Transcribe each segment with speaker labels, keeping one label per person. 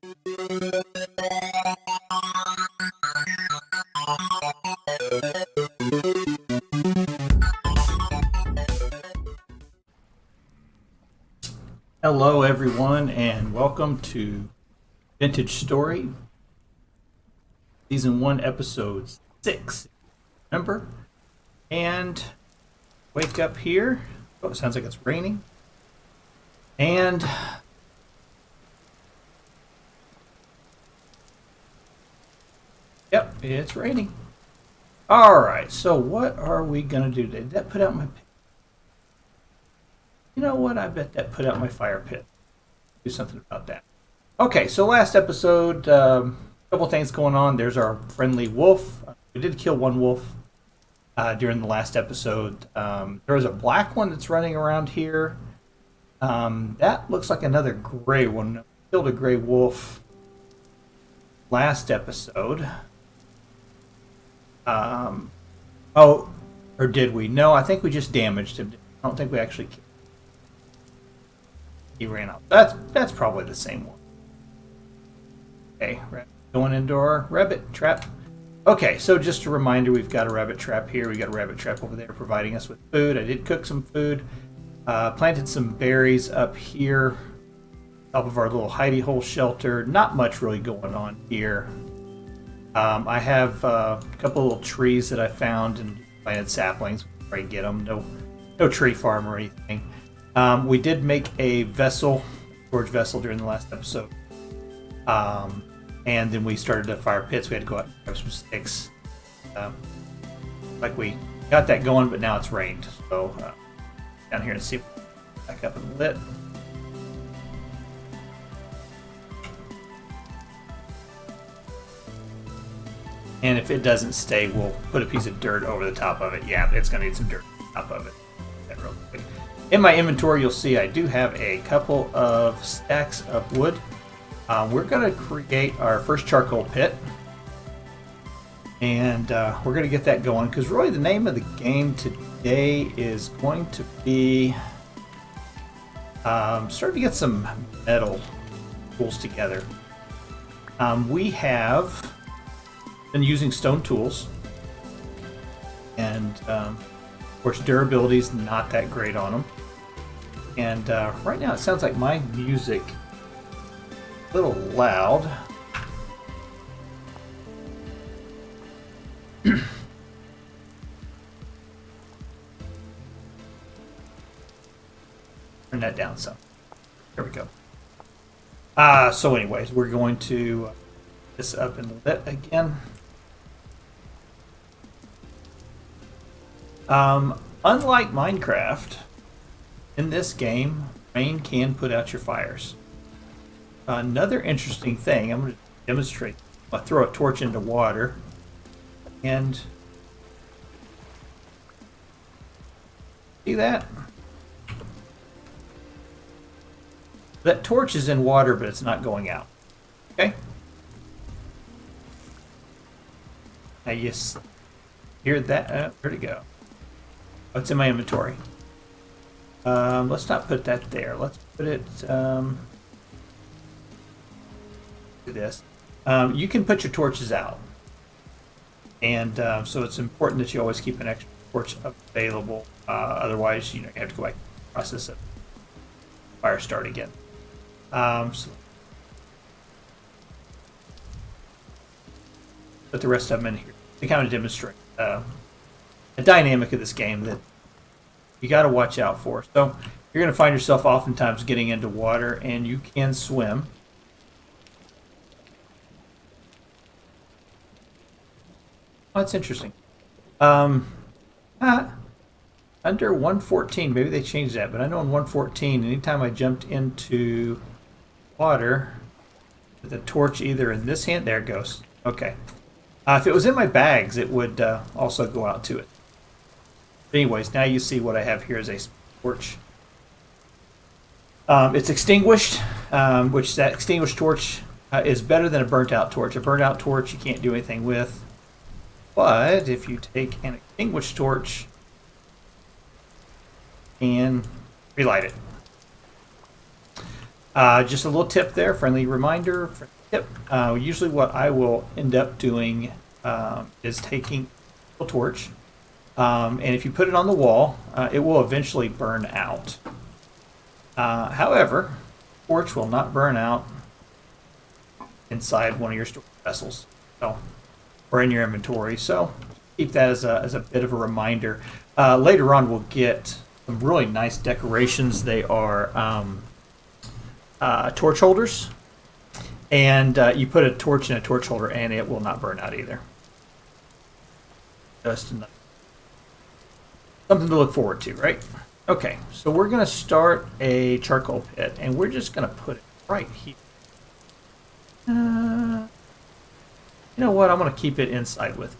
Speaker 1: Hello, everyone, and welcome to Vintage Story, Season 1, Episode 6. Remember? And wake up here. Oh, it sounds like it's raining. And yep, it's raining. All right, so what are we going to do today? Did that put out my pit? You know what? I bet that put out my fire pit. Do something about that. Okay, so last episode, a couple things going on. There's our friendly wolf. We did kill one wolf during the last episode. There was a black one that's running around here. That looks like another gray one. Killed a gray wolf last episode. Oh, or did we? No, I think we just damaged him. I don't think we actually killed him. He ran out. That's probably the same one. Okay, going into our rabbit trap. Okay, so just a reminder, we've got a rabbit trap here. We got a rabbit trap over there providing us with food. I did cook some food. Planted some berries up here, top of our little hidey hole shelter. Not much really going on here. I have a couple little trees that I found and planted saplings. Try to get them. No tree farm or anything. We did make a vessel, storage vessel, during the last episode. And then we started a fire pit, so we had to go out and grab some sticks. Like we got that going, but now it's rained. So down here and see if it's back up and lit. And if it doesn't stay, we'll put a piece of dirt over the top of it. Yeah, it's going to need some dirt on top of it. That real quick. In my inventory, you'll see I do have a couple of stacks of wood. We're going to create our first charcoal pit. And we're going to get that going, because really the name of the game today is going to be starting to get some metal tools together. We have been using stone tools, and of course durability is not that great on them. And right now it sounds like my music a little loud. Turn that down some. There we go. So anyways, we're going to this up and lit again. Unlike Minecraft, in this game, rain can put out your fires. Another interesting thing, I'm going to demonstrate. I'll throw a torch into water, and see that? That torch is in water, but it's not going out. Okay? Now you hear that? Where'd it go? Oh, it's in my inventory. Let's not put that there. Let's put it do this. You can put your torches out, and so it's important that you always keep an extra torch available. Otherwise, you have to go back to the process of fire start again. So put the rest of them in here to kind of demonstrate the dynamic of this game that you got to watch out for. So you're going to find yourself oftentimes getting into water, and you can swim. Oh, that's interesting. Under 114, maybe they changed that, but I know in 114, anytime I jumped into water, with the torch either in this hand, there it goes. Okay. If it was in my bags, it would also go out to it. But anyways, now you see what I have here is a torch. It's extinguished, which that extinguished torch is better than a burnt out torch. A burnt out torch you can't do anything with. But if you take an extinguished torch and relight it. Just a little tip there, friendly reminder, tip. Usually what I will end up doing is taking a torch, and if you put it on the wall, it will eventually burn out. However, torch will not burn out inside one of your storage vessels, or in your inventory. So keep that as a bit of a reminder. Later on, we'll get some really nice decorations. They are torch holders, and you put a torch in a torch holder, and it will not burn out either. Just something to look forward to, right? Okay, so we're going to start a charcoal pit, and we're just going to put it right here. You know what? I'm going to keep it inside with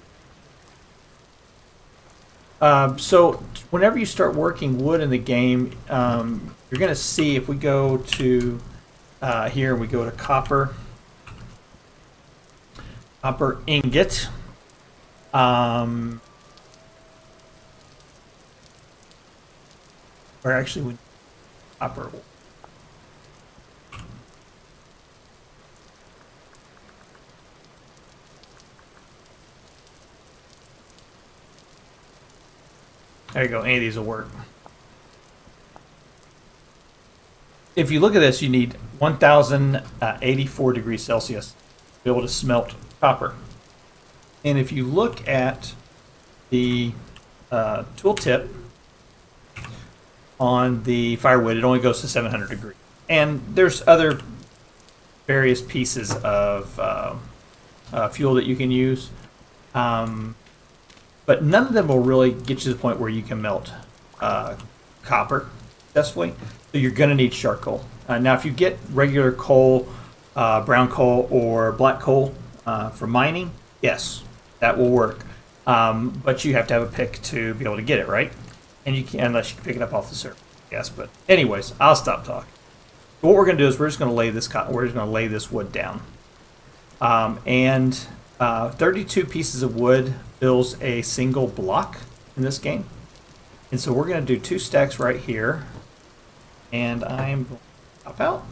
Speaker 1: me. So whenever you start working wood in the game, you're going to see if we go to here, we go to copper ingot. Or actually, we copper. There you go. Any of these will work. If you look at this, you need 1,084 degrees Celsius to be able to smelt copper. And if you look at the tooltip on the firewood, it only goes to 700 degrees. And there's other various pieces of fuel that you can use. But none of them will really get you to the point where you can melt copper successfully. So you're going to need charcoal. Now, if you get regular coal, brown coal, or black coal for mining, yes, that will work. But you have to have a pick to be able to get it, right? And you can't unless you can pick it up off the surface. Yes, but anyways, I'll stop talking. So what we're going to do is we're just going to lay this wood down. 32 pieces of wood fills a single block in this game. And so we're going to do 2 stacks right here. And I'm going to pop out.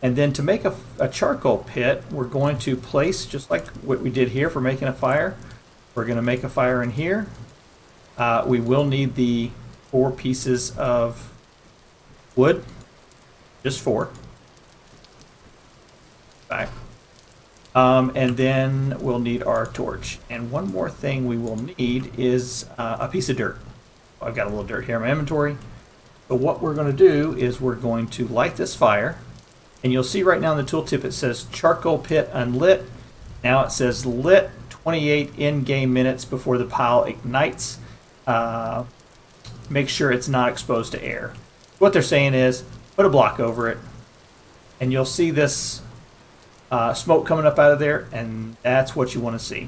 Speaker 1: And then to make a charcoal pit, we're going to place, just like what we did here for making a fire, we're going to make a fire in here. We will need the 4 pieces of wood, just 4. Okay. And then we'll need our torch. And one more thing we will need is a piece of dirt. I've got a little dirt here in my inventory. But what we're going to do is we're going to light this fire. And you'll see right now in the tooltip it says charcoal pit unlit. Now it says lit 28 in-game minutes before the pile ignites. Make sure it's not exposed to air. What they're saying is put a block over it. And you'll see this smoke coming up out of there, and that's what you want to see.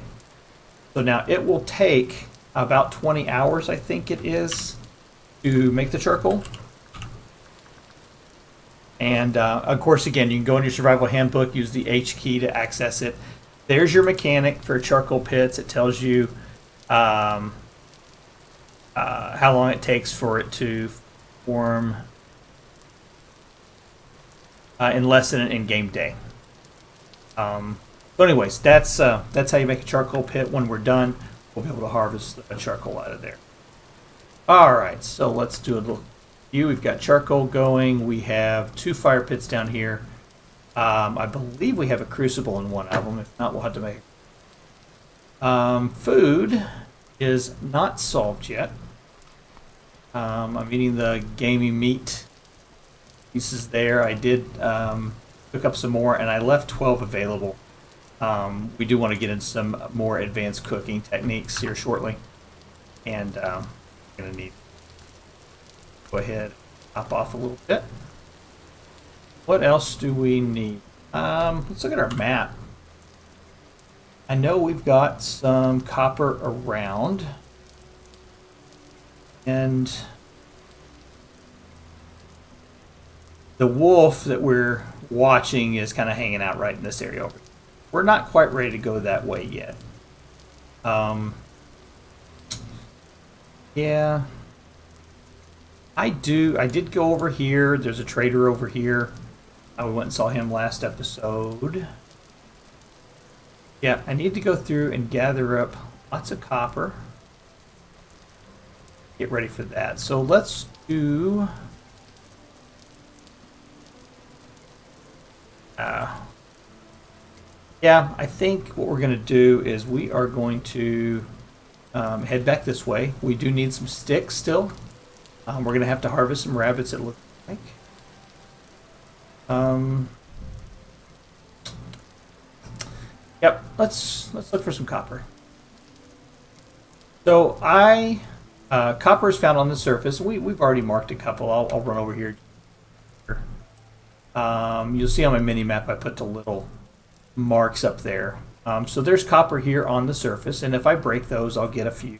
Speaker 1: So now it will take about 20 hours, I think it is, to make the charcoal. And of course, again, you can go in your survival handbook, use the H key to access it. There's your mechanic for charcoal pits. It tells you how long it takes for it to form in less than an in-game day. So anyways, that's how you make a charcoal pit. When we're done, we'll be able to harvest the charcoal out of there. All right, so let's do a little view. We've got charcoal going. We have 2 fire pits down here. I believe we have a crucible in one of them. If not, we'll have to make it. Food is not solved yet. I'm eating the gamey meat pieces there. I did pick up some more, and I left 12 available. We do want to get into some more advanced cooking techniques here shortly. And I'm going to need to go ahead and hop off a little bit. What else do we need? Let's look at our map. I know we've got some copper around. And the wolf that we're watching is kind of hanging out right in this area over here. We're not quite ready to go that way yet. Yeah. I did go over here. There's a trader over here. We went and saw him last episode. Yeah, I need to go through and gather up lots of copper. Get ready for that. So let's do... yeah, I think what we're going to do is we are going to head back this way. We do need some sticks still. We're going to have to harvest some rabbits, it looks like. Yep, let's look for some copper. So copper is found on the surface. We've already marked a couple. I'll run over here. You'll see on my mini map I put the little marks up there. So there's copper here on the surface, and if I break those, I'll get a few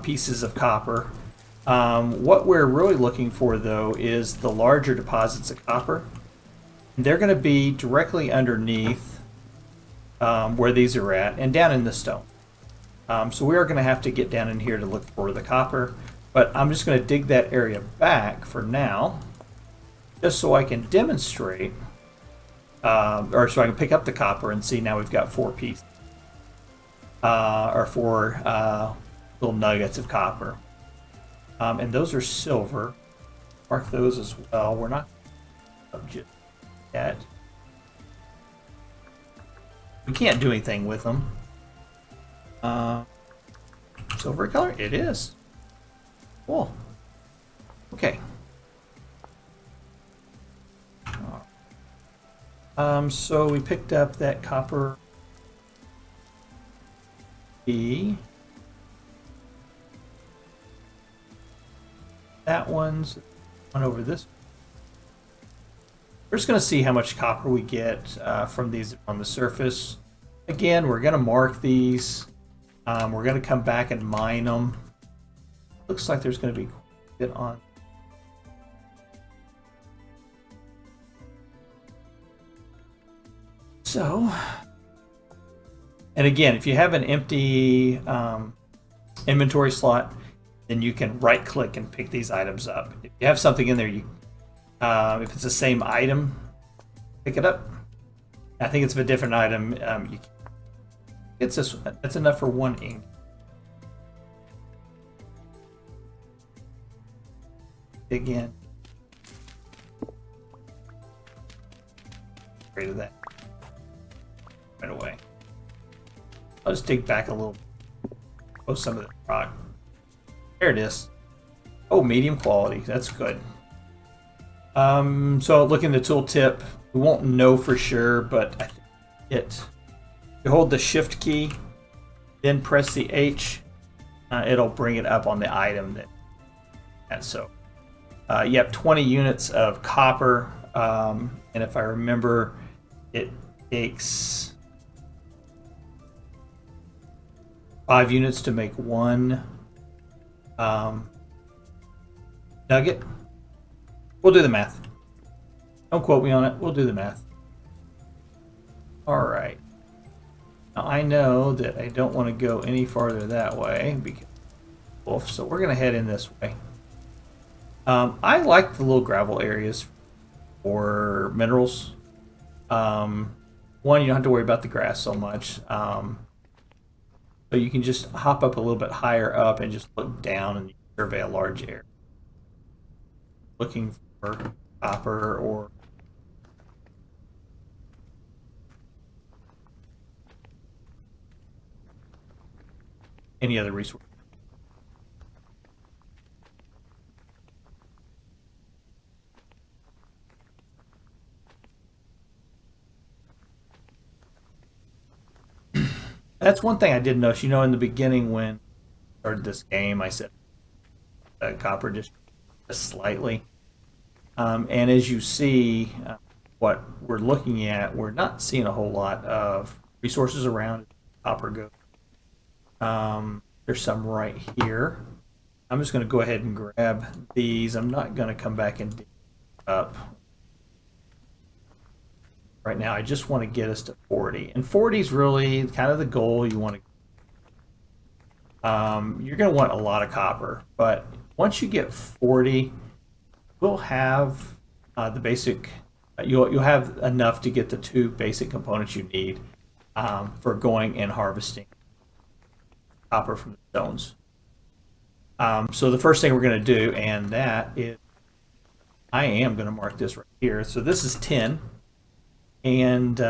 Speaker 1: pieces of copper. What we're really looking for, though, is the larger deposits of copper. They're going to be directly underneath where these are at, and down in the stone. So we are going to have to get down in here to look for the copper, but I'm just going to dig that area back for now, just so I can demonstrate, or so I can pick up the copper and see now we've got 4 pieces, or 4 little nuggets of copper. And those are silver. Mark those as well. We're not just yet. We can't do anything with them. Silver color? It is. Cool. Okay. So we picked up that copper E. That one's one over this. We're just going to see how much copper we get from these on the surface. Again, we're going to mark these. We're going to come back and mine them. Looks like there's going to be a bit on. So, and again, if you have an empty inventory slot, then you can right click and pick these items up. If you have something in there, you if it's the same item, pick it up. I think it's a different item. It's this. That's enough for 1 ink. Dig in. Rid of that right away. I'll just dig back a little. Oh, some of the rock. There it is. Oh, medium quality. That's good. So look in the tooltip. We won't know for sure, but I think you hold the shift key, then press the H. It'll bring it up on the item and so yep, 20 units of copper. And if I remember, it takes 5 units to make 1 nugget. We'll do the math. Don't quote me on it. We'll do the math. All right. Now I know that I don't want to go any farther that way because wolf. So we're going to head in this way. I like the little gravel areas for minerals. One, you don't have to worry about the grass so much. So you can just hop up a little bit higher up and just look down and survey a large area. Looking for copper or any other resource. That's one thing I did notice. You know, in the beginning when I started this game, I said copper just slightly. And as you see, what we're looking at, we're not seeing a whole lot of resources around copper goes. There's some right here. I'm just going to go ahead and grab these. I'm not going to come back and dig up. Right now, I just want to get us to 40. And 40 is really kind of the goal you want to. You're going to want a lot of copper. But once you get 40, we'll have the basic you'll have enough to get the two basic components you need for going and harvesting copper from the stones. So the first thing we're going to do, and that is, I am going to mark this right here. So this is 10. And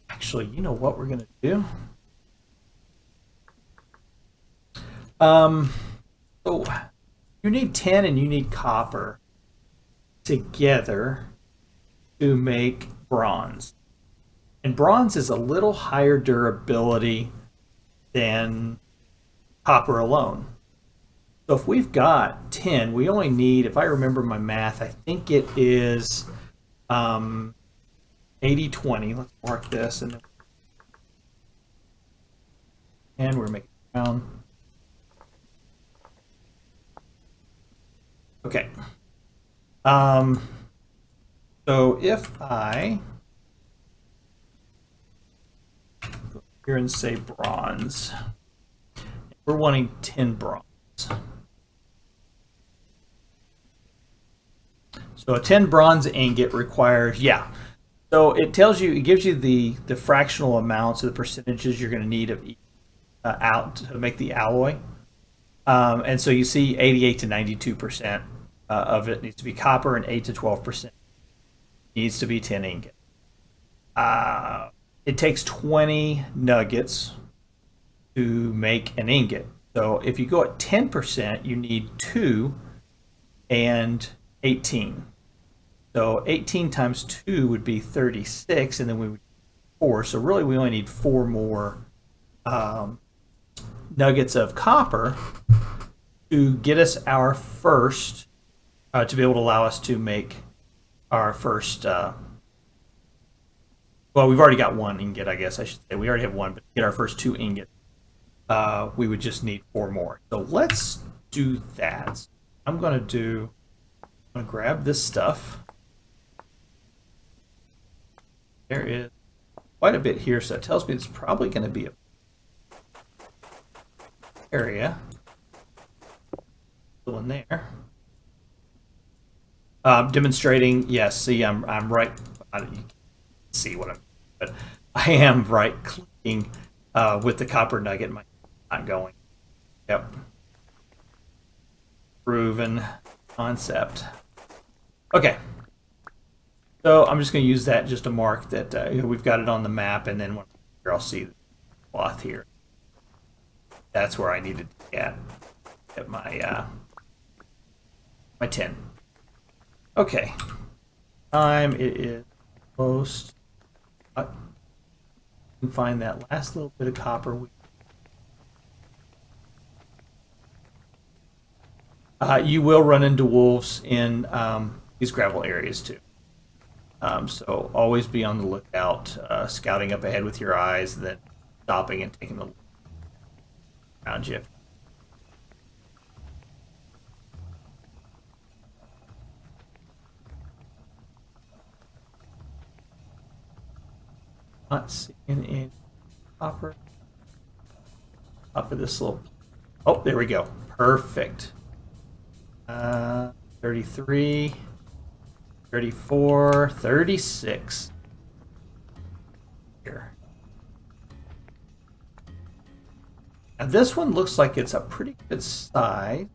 Speaker 1: actually, you know what we're going to do? So you need tin and you need copper together to make bronze. And bronze is a little higher durability than copper alone. So if we've got tin, we only need, if I remember my math, I think it is 80-20. Let's mark this, and we're making down. Okay. So if I go here and say bronze, we're wanting 10 bronze. So a 10 bronze ingot requires, so it tells you, it gives you the fractional amounts of the percentages you're going to need of each out to make the alloy. And so you see 88 to 92% of it needs to be copper, and 8 to 12% needs to be tin ingot. It takes 20 nuggets to make an ingot. So if you go at 10%, you need 2 and 18. So 18 times 2 would be 36, and then we would 4. So really we only need 4 more nuggets of copper to get us our first, to be able to allow us to make our first, well, we've already got 1 ingot, I guess I should say. We already have 1, but to get our first 2 ingots, we would just need 4 more. So let's do that. I'm going to grab this stuff. There is quite a bit here, so it tells me it's probably going to be a area. Go in there. Demonstrating, yes, see, I'm right. You can't see what I'm doing, but I am right clicking with the copper nugget. My not going. Yep. Proven concept. Okay. So I'm just going to use that just to mark that we've got it on the map, and then when I'll see the cloth here. That's where I needed to get my my tin. Okay. Time it is close. I can find that last little bit of copper. You will run into wolves in these gravel areas too. So always be on the lookout, scouting up ahead with your eyes, then stopping and taking a look around you. Not seeing any copper. Up of this little. Oh, there we go. Perfect. 33, 34, 36. Here. Now this one looks like it's a pretty good size.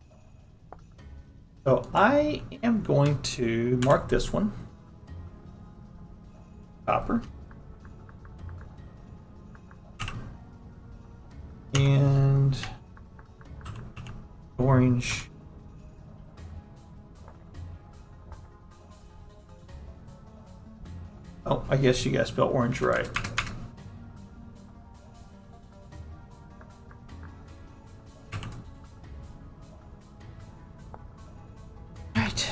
Speaker 1: So I am going to mark this one. Copper. And orange. Oh, I guess you guys spelled orange right. Right.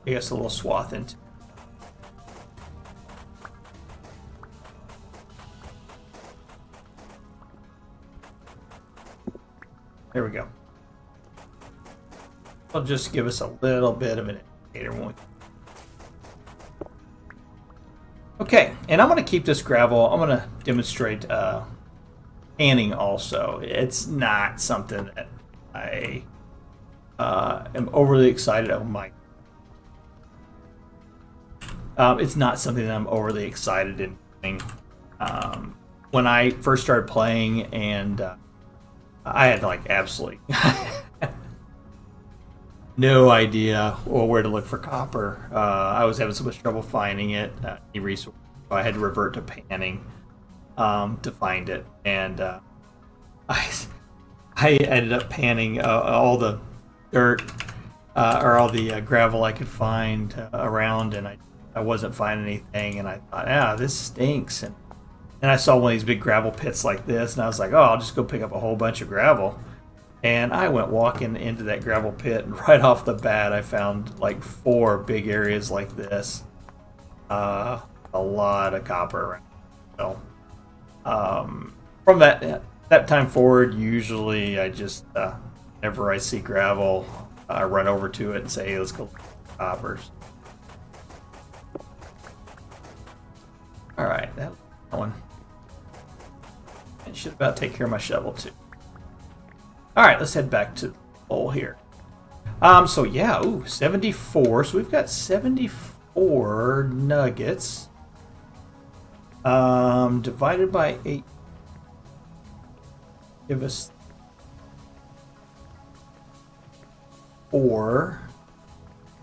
Speaker 1: I guess a little swath into. There we go. It'll just give us a little bit of an indicator when we. Okay, and I'm going to keep this gravel. I'm going to demonstrate panning also. It's not something that I am overly excited. Oh my, It's not something that I'm overly excited in doing. When I first started playing, and I had like absolutely no idea where to look for copper. I was having so much trouble finding it. Any resource, so I had to revert to panning to find it, and I ended up panning all the dirt or all the gravel I could find around, and I wasn't finding anything, and I thought, this stinks, and I saw one of these big gravel pits like this, and I was like, I'll just go pick up a whole bunch of gravel. And I went walking into that gravel pit, and right off the bat, I found like 4 big areas like this. A lot of copper around. So, from that time forward, usually I just, whenever I see gravel, I run over to it and say, hey, let's go look for coppers. All right, that one. And should about take care of my shovel too. All right, let's head back to the hole here. So yeah, 74. So we've got 74 nuggets. Divided by 8. Give us 4.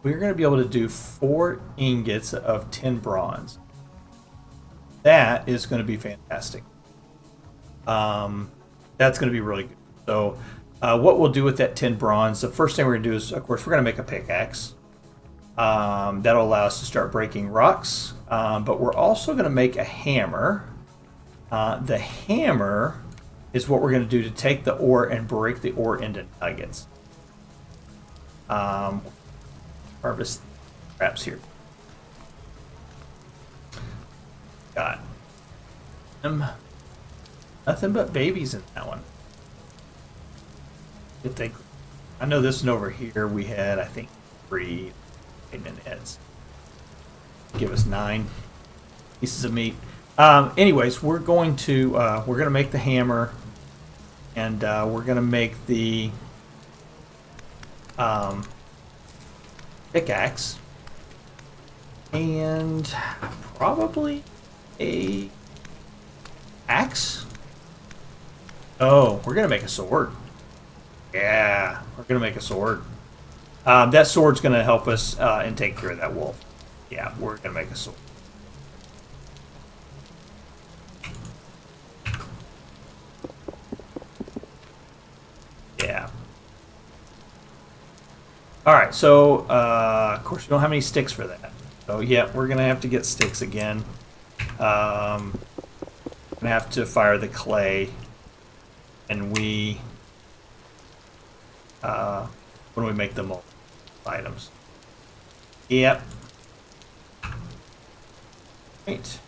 Speaker 1: We're going to be able to do 4 ingots of 10 bronze. That is going to be fantastic. That's going to be really good. So what we'll do with that 10 bronze, the first thing we're going to do is, of course, we're going to make a pickaxe. That'll allow us to start breaking rocks. But we're also going to make a hammer. The hammer is what we're going to do to take the ore and break the ore into nuggets. Harvest traps here. Got nothing but babies in that one. I know this one over here we had, I think, 3 pregnant heads. Give us 9 pieces of meat. Anyways, we're going to make the hammer, and we're gonna make the pickaxe, and probably a axe. Oh, we're gonna make a sword. Yeah, we're gonna make a sword. That sword's gonna help us and take care of that wolf. Yeah, we're gonna make a sword. Yeah. All right, so of course we don't have any sticks for that. So yeah, we're gonna have to get sticks again. Gonna have to fire the clay, and when we make the multiple items. Yep. Right.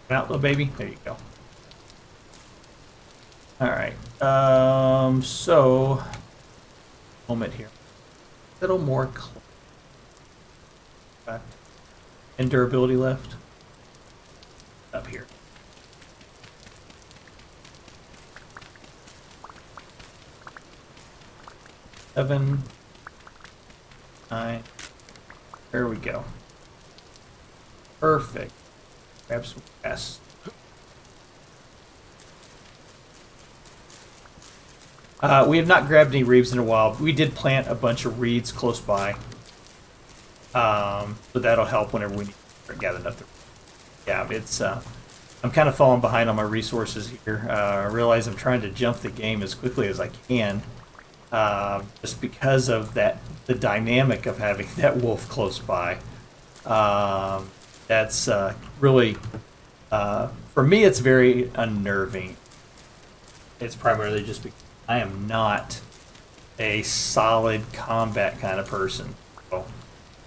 Speaker 1: Out, little baby. There you go. All right. So, moment here. A little more and durability left. Up here. Seven, 9. There we go. Perfect. Grab some grass. We have not grabbed any reeds in a while. We did plant a bunch of reeds close by. So that'll help whenever we need to gather enough. Yeah, it's I'm kind of falling behind on my resources here. I realize I'm trying to jump the game as quickly as I can. Just because of the dynamic of having that wolf close by. That's really, for me, it's very unnerving. It's primarily just because I am not a solid combat kind of person. So,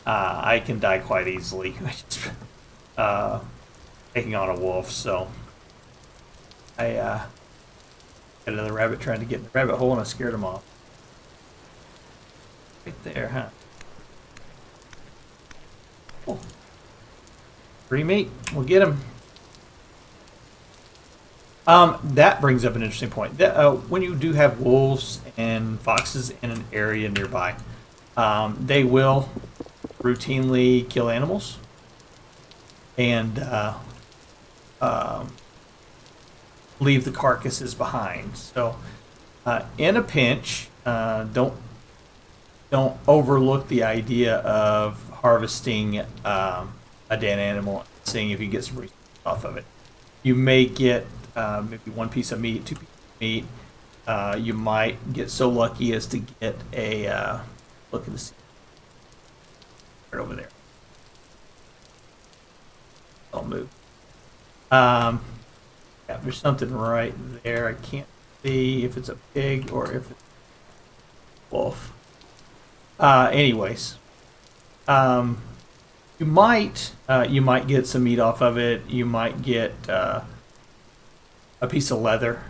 Speaker 1: I can die quite easily taking on a wolf. So I got another rabbit trying to get in the rabbit hole, and I scared him off. Right there, huh? Cool. Free meat. We'll get him. That brings up an interesting point. When you do have wolves and foxes in an area nearby, they will routinely kill animals and leave the carcasses behind. So, in a pinch, don't overlook the idea of harvesting a dead animal and seeing if you get some resources off of it. You may get maybe one piece of meat, two pieces of meat. You might get so lucky as to get a look at this right over there. I'll move. Yeah, there's something right there. I can't see if it's a pig or if it's a wolf. Anyways, you might get some meat off of it. You might get a piece of leather.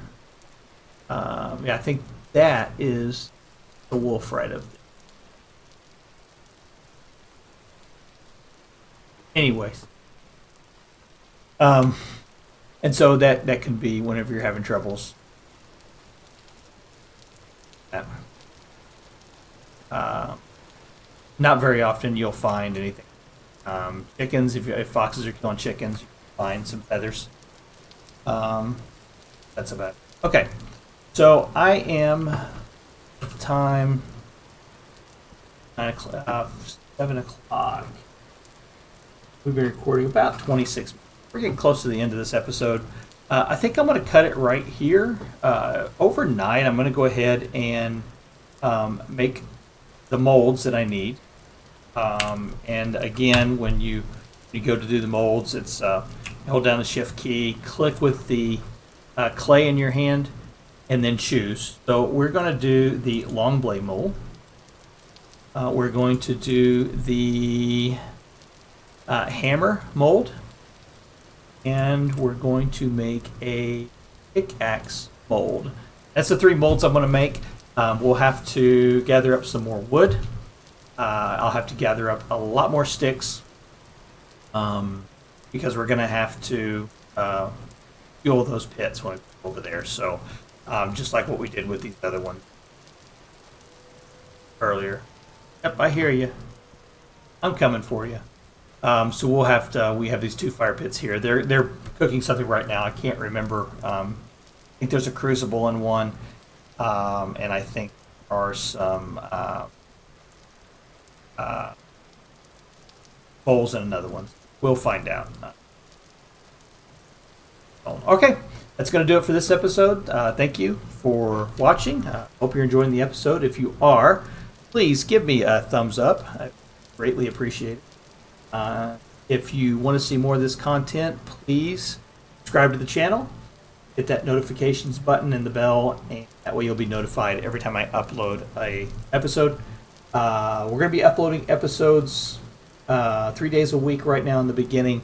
Speaker 1: Yeah, I think that is the wolf right up there. Anyways, and so that can be whenever you're having troubles. Not very often you'll find anything. Chickens, if foxes are killing chickens, you can find some feathers. That's about it. Okay, so I am at the time 7 o'clock. We've been recording about 26 minutes. We're getting close to the end of this episode. I think I'm going to cut it right here. Overnight, I'm going to go ahead and make the molds that I need. And again, when you go to do the molds, it's hold down the shift key, click with the clay in your hand, and then choose. So we're going to do the long blade mold. We're going to do the hammer mold, and we're going to make a pickaxe mold. That's the 3 molds I'm going to make. We'll have to gather up some more wood. I'll have to gather up a lot more sticks because we're going to have to fuel those pits when we go over there. So just like what we did with these other ones earlier. Yep, I hear you. I'm coming for you. So we'll have to. We have these 2 fire pits here. They're cooking something right now. I can't remember. I think there's a crucible in one, and I think there are some bowls in another one. We'll find out. Okay, that's going to do it for this episode. Thank you for watching. Hope you're enjoying the episode. If you are, please give me a thumbs up. I greatly appreciate it. If you want to see more of this content, please subscribe to the channel. Hit that notifications button and the bell, and that way you'll be notified every time I upload a episode. We're going to be uploading episodes 3 days a week right now in the beginning.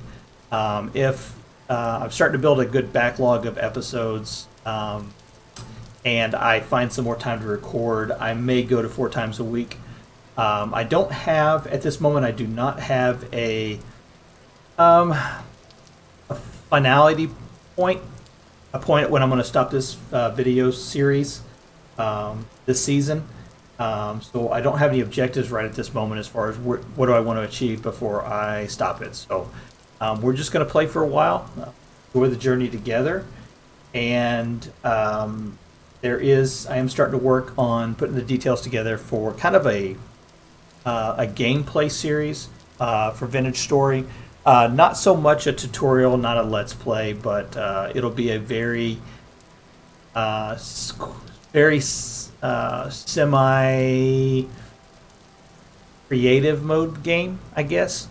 Speaker 1: If I'm starting to build a good backlog of episodes, and I find some more time to record, I may go to 4 times a week. I don't have, at this moment, I do not have a finality point, a point at when I'm going to stop this video series this season. So I don't have any objectives right at this moment as far as what do I want to achieve before I stop it. So we're just going to play for a while, enjoy the journey together, and I am starting to work on putting the details together for kind of a gameplay series for Vintage Story. Not so much a tutorial, not a let's play, but it'll be a very semi creative mode game, I guess.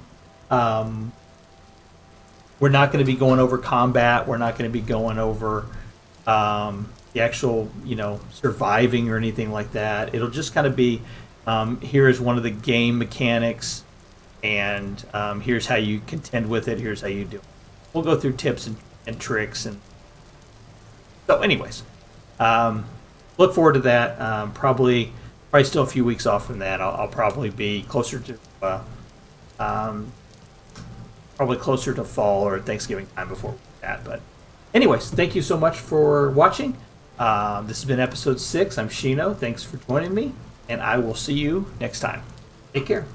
Speaker 1: We're not going to be going over combat. We're not going to be going over the actual, surviving or anything like that. It'll just kind of be, here's one of the game mechanics, and here's how you contend with it. Here's how you do it. We'll go through tips and tricks. And so anyways, look forward to that. Probably still a few weeks off from that. I'll probably be closer to fall or Thanksgiving time before that. But Anyways, thank you so much for watching. This has been episode 6. I'm Shino. Thanks for joining me, and I will see you next time. Take care.